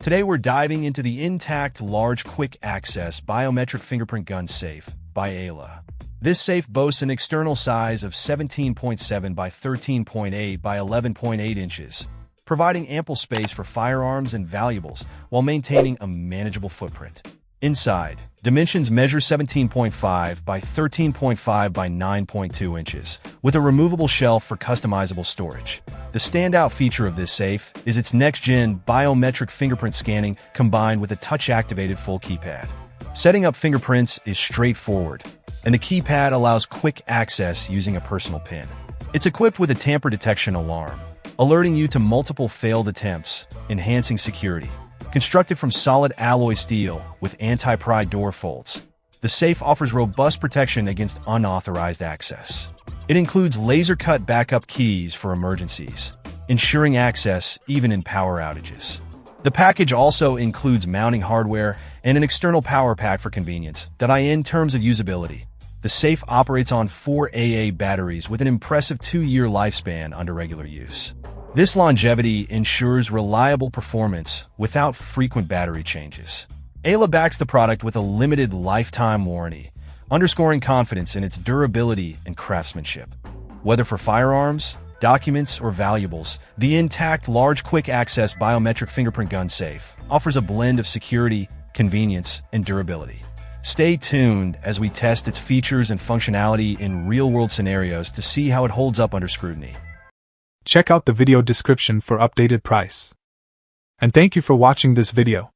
Today we're diving into the intact, large, quick-access biometric fingerprint gun safe by Ayla. This safe boasts an external size of 17.7 by 13.8 by 11.8 inches, providing ample space for firearms and valuables while maintaining a manageable footprint. Inside, dimensions measure 17.5 by 13.5 by 9.2 inches, with a removable shelf for customizable storage. The standout feature of this safe is its Nex-Gen biometric fingerprint scanning combined with a touch-activated full keypad. Setting up fingerprints is straightforward, and the keypad allows quick access using a personal PIN. It's equipped with a tamper detection alarm, alerting you to multiple failed attempts, enhancing security. Constructed from solid alloy steel with anti-pry door folds, the safe offers robust protection against unauthorized access. It includes laser-cut backup keys for emergencies, ensuring access even in power outages. The package also includes mounting hardware and an external power pack for convenience. In terms of usability, the safe operates on 4 AA batteries with an impressive 2-year lifespan under regular use. This longevity ensures reliable performance without frequent battery changes. Ayla backs the product with a limited lifetime warranty, underscoring confidence in its durability and craftsmanship. Whether for firearms, documents, or valuables, the intact, large, quick-access biometric fingerprint gun safe offers a blend of security, convenience, and durability. Stay tuned as we test its features and functionality in real-world scenarios to see how it holds up under scrutiny. Check out the video description for updated price. And thank you for watching this video.